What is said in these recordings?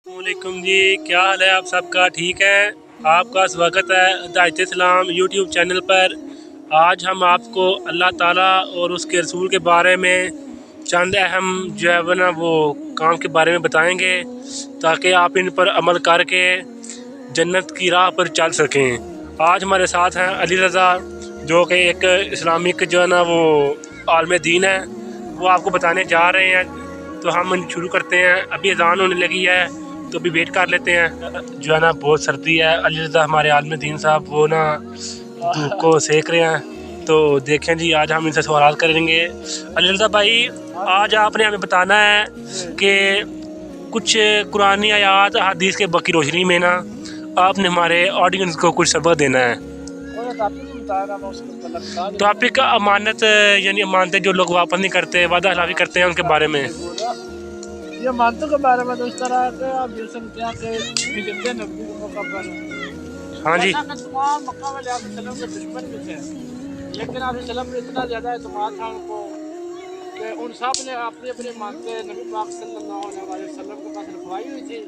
वालेकुम जी, क्या हाल है आप सबका? ठीक है, आपका स्वागत है हिदायत इस्लाम यूट्यूब चैनल पर। आज हम आपको अल्लाह ताला और उसके रसूल के बारे में चंद अहम जो है ना वो काम के बारे में बताएंगे, ताकि आप इन पर अमल करके जन्नत की राह पर चल सकें। आज हमारे साथ हैं अली रज़ा, जो कि एक इस्लामिक जो है ना वो आलम दीन है, वो आपको बताने जा रहे हैं। तो हम शुरू करते हैं। अभी अज़ान होने लगी है तो अभी वेट कर लेते हैं। जो है ना बहुत सर्दी है। अली रज़ा हमारे आलम दीन साहब वो ना धूप को सेक रहे हैं। तो देखें जी, आज हम इनसे सवाल करेंगे। अली रज़ा भाई, आज आपने हमें बताना है कि कुछ कुरानी आयात हदीस के बकी रोशनी में ना आपने हमारे ऑडियंस को कुछ सबक देना है। टॉपिक अमानत, यानी अमानतें जो लोग वापस नहीं करते, वादा खिलाफी करते हैं, उनके बारे में। ये मानतों के बारे में तो इस तरह है कि आप ये समझते हैं कि हिजरत नबी के मौका पर हाँ जी, तमाम मक्का वाले आप सल्लम के दुश्मन भी थे, लेकिन आप सल्लम में इतना ज़्यादा एतमाद था उनको कि उन सब ने अपनी अपनी मानते नबी पाक सल्लल्लाहु अलैहि वसल्लम के पास रखवाई हुई थी।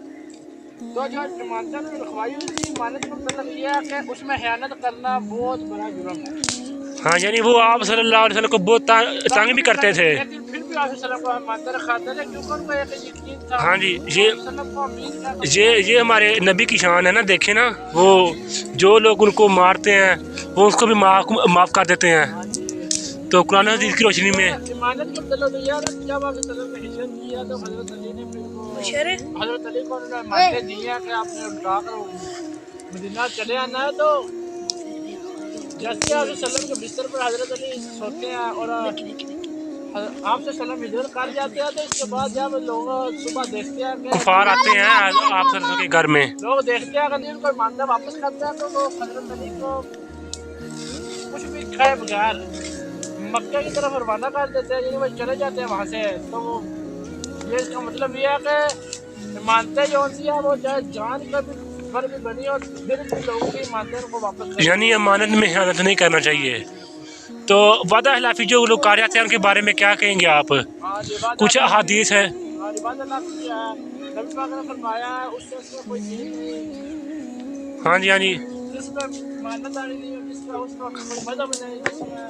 तो जो मानते ने रखवाई हुई थी, मानत का मतलब ये है कि उसमें खयानत करना बहुत बड़ा जुर्म है। हाँ, यानी वो आप सल्लल्लाहु अलैहि वसल्लम को बहुत तंग भी करते थे। लेकिन फिर भी आप सल्लम को हम मानते रखाते थे, क्योंकि उनको एक यकीन था। हाँ जी, ये हमारे नबी की शान है ना। देखे ना, वो जो लोग उनको मारते हैं वो उसको भी माफ़ कर देते हैं। तो कुरान हदीस की रोशनी में इमानत का मतलब तो यार, जब आप सल्लम ने हिजरत किया तो हज़रत अली ने हज़रत अली को उन्होंने मानते दिया कि आपने उठा कर मदीना चले आना है। तो जैसे आप सल्लम के बिस्तर पर हज़रत अली सोते हैं और आपसे सल्लम हिजरत कर जाते हैं, तो इसके बाद जब लोग सुबह देखते हैं कि कुफार आते हैं आप सल्लल्लाहु के घर में, लोग देखते हैं अगर उनको मानना वापस करते हैं, तो वो हज़रत अली को कुछ भी खाए बगैर मक्के की तरफ रवाना कर देते हैं, यानी वो चले जाते हैं वहाँ से। तो ये इसका मतलब ये है कि मानते जो सी है वो चाहे जान का भी बनी और फिर भी लोगों की मानते उनको वापस, यानी अमानत में खयानत नहीं करना चाहिए। तो वादा खिलाफी जो लोग कर जाते हैं उनके बारे में क्या कहेंगे आप? कुछ अहादीस है। नबी पाक ने फरमाया है उससे कोई चीज नहीं, हाँ जी, हाँ जी, जिसमें मानदारी नहीं है, जिसका उसका कोई मदद नहीं, जिसमें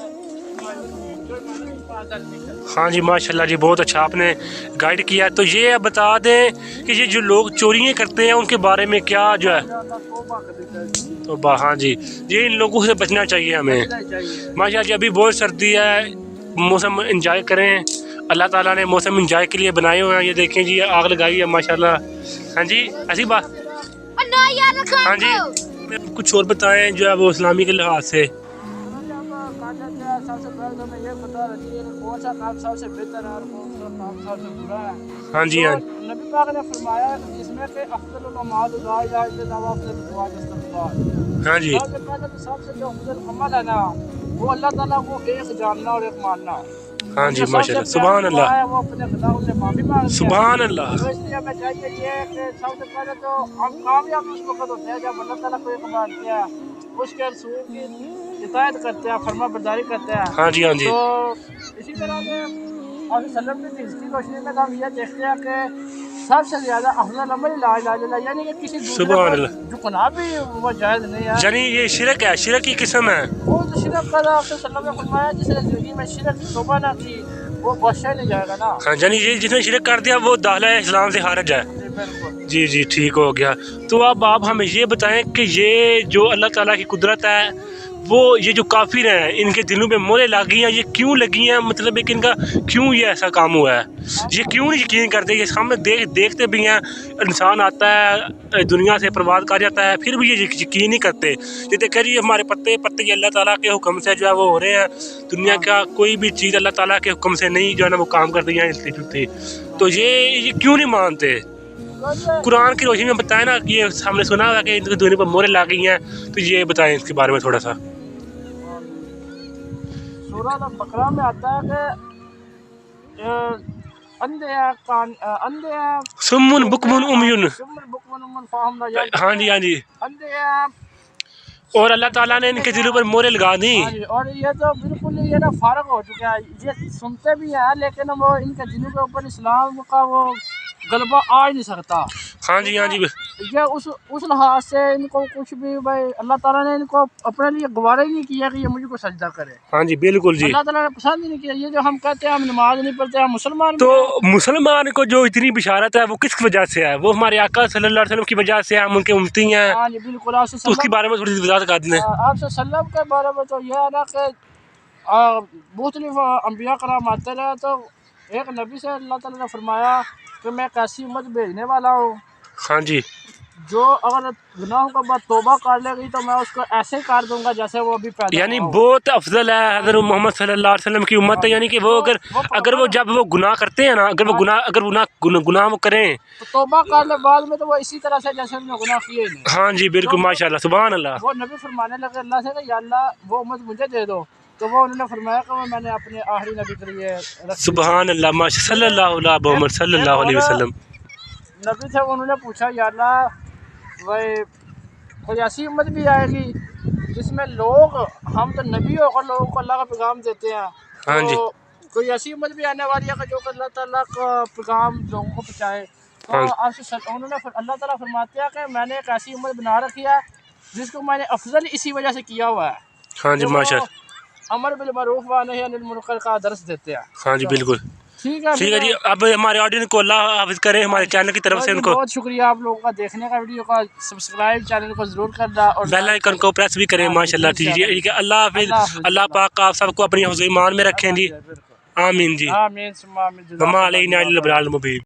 हाँ जी, माशाल्लाह जी, बहुत अच्छा आपने गाइड किया। तो ये आप बता दें कि ये जो लोग चोरियाँ करते हैं उनके बारे में क्या जो है? तो हाँ जी, ये इन लोगों से बचना चाहिए हमें। माशाल्लाह जी, अभी बहुत सर्दी है, मौसम एंजॉय करें। अल्लाह ताला ने मौसम एंजॉय के लिए बनाए हुए हैं। ये देखें जी, आग लगाई है माशाल्लाह। हाँ जी, ऐसी बात। हाँ जी, कुछ और बताएं जो है वो इस्लामी के लिहाज से। सबसे पहले तो मैं ये बता रही हूँ कि कौन सा काम सबसे बेहतर है और कौन सा काम सबसे बुरा है। हाँ जी, हाँ, नबी पाक ने फरमाया इसमें कि अफजल अमाल ला इलाहा इल्लल्लाह व अफजल दुआ इस्तगफार। हाँ जी, सबसे पहले तो सबसे जो अफजल अमल है ना, वो अल्लाह ताला को एक जानना और एक मानना। हाँ जी, माशाल्लाह, सुभान अल्लाह, वो अपने खुदा से माफी मांगते हैं। सुभान अल्लाह। तो इसलिए हमें चाहिए ये कि सबसे पहले तो हम कामयाब उस वक्त होते हैं जब अल्लाह ताला को एक मानते हैं, उसके रसूल की हिदायत करते हैं, फरमा बरदारी करते हैं। हाँ जी, हाँ जी, तो इसी तरह से और सल्लम की हिस्ट्री रोशनी में हम ये देखते हैं कि सबसे ज्यादा अफजल अमल ला इलाहा इल्लल्लाह, यानी कि किसी दूसरे पर झुकना भी वो जायज नहीं है। यानी ये शिरक है, शिरक की किस्म है। वो तो शिरक का आपसे सल्लम ने फरमाया जिसने जिंदगी में शिरक की तौबा ना की वो बख्शा नहीं जाएगा ना। हाँ, यानी ये जिसने शिरक कर दिया वो दाखिला इस्लाम से खारिज है। जी जी, ठीक हो गया। तो अब आप हमें ये बताएं कि ये जो अल्लाह ताला की कुदरत है, वो ये जो काफिर हैं इनके दिलों में मोहरें लगी हैं, ये क्यों लगी हैं? मतलब एक इनका क्यों ये ऐसा काम हुआ है? ये क्यों नहीं यकीन करते? ये सामने देखते भी हैं, इंसान आता है दुनिया से प्रवाद कर जाता है, फिर भी ये यकीन नहीं करते। ये देखें जी, हमारे पत्ते ये अल्लाह ताला के हुक्म से जो है वो हो रहे हैं। दुनिया का कोई भी चीज़ अल्लाह ताला के हुक्म से नहीं जो है ना वो काम करती है हिलती जुलती। तो ये क्यों नहीं मानते? कुरान की रोशनी में बताएं ना। ये हमने सुना हुआ कि इनकी दुनिया पर मोहरें लग गई हैं, तो ये बताएं इसके बारे में थोड़ा सा। सूरह बकरा में आता है कि अंधे हैं सुम्मुन बुकमुन उमयुन। हाँ जी, हाँ जी, अंधे हैं और अल्लाह ताला ने इनके दिलों पर मोहरें लगा दी। और ये तो बिल्कुल ये ना फारग हो चुका है, ये सुनते भी हैं लेकिन वो इनके दिलों के ऊपर इस्लाम का वो غلبہ آ ہی نہیں سکتا. ہاں جی ہاں جی یہ اس لحاظ سے ان کو کچھ بھی بھائی اللہ تعالیٰ نے ان کو اپنے لیے گوارا ہی نہیں کیا کہ یہ مجھ کو سجدہ کرے. ہاں جی بالکل جی. اللہ تعالیٰ نے پسند ہی نہیں کیا. یہ جو ہم کہتے ہیں ہم نماز نہیں پڑھتے ہم مسلمان تو بھی ہیں. مسلمان کو جو اتنی بشارت ہے وہ کس وجہ سے ہے؟ وہ ہمارے آقا صلی اللہ علیہ وسلم کی وجہ سے ہم ان کے امتی ہیں. ہاں جی بالکل. آپ تو اس کے بارے میں تھوڑی سی وضاحت کر دیں. آپ صلی اللہ علیہ وسلم کے بارے میں تو یہ ہے نا کہ مختلف انبیاء کرام آتے رہے تو ایک نبی سے اللہ تعالیٰ نے فرمایا کہ میں ایک ایسی امت بھیجنے والا ہوں ہاں جی جو اگر گناہوں کے بعد توبہ کر لے گی تو میں اس کو ایسے کر دوں گا جیسے وہ ابھی پیدا یعنی ہوا ہو. بہت افضل ہے حضرت محمد صلی اللہ علیہ وسلم کی امت ہے. یعنی کہ وہ اگر وہ جب وہ گناہ کرتے ہیں نا اگر گناہ وہ کریں تو توبہ کر لے بعد میں تو وہ اسی طرح سے جیسے انہوں نے گناہ کیے ہی نہیں. ہاں جی بالکل ماشاء اللہ سبحان اللہ. وہ نبی فرمانے لگے اللہ سے کہ یا اللہ وہ امت مجھے دے دو. تو وہ انہوں نے فرمایا کہ وہ میں نے اپنے آخری نبی کے لیے رکھی. سبحان اللہ ماشاء صلی اللہ علیہ محمد صلی اللہ علیہ وسلم. نبی تھے انہوں نے پوچھا یا اللہ وہ کوئی ایسی امت بھی آئے گی جس میں لوگ ہم تو نبی ہو کر لوگوں کو اللہ کا پیغام دیتے ہیں. ہاں جی کوئی ایسی امت بھی آنے والی ہے کہ جو کہ اللہ تعالیٰ کا پیغام لوگوں کو پہنچائے. تو انہوں نے اللہ تعالیٰ فرماتے ہیں کہ میں نے ایک ایسی امت بنا رکھی ہے جس کو میں نے افضل اسی وجہ سے کیا ہوا ہے. ہاں جی ماشاء اللہ. امر بالمعروف و نہی عن المنکر کا درس دیتے ہیں. ہاں جی بالکل ٹھیک ہے جی. اب ہمارے آڈینس کو اللہ حافظ کرے ہمارے چینل کی طرف سے. ان کو بہت شکریہ آپ لوگوں کا دیکھنے کا. ویڈیو کا سبسکرائب چینل کو ضرور کرنا اور بیل آئیکن کو پریس بھی کریں. ماشاء اللہ ٹھیک ہے. اللہ حافظ. اللہ پاک آپ سب کو اپنی حفظ ایمان میں رکھیں جی. آمین جی. آمین ثم آمین. وما علینا الا البلاغ المبین.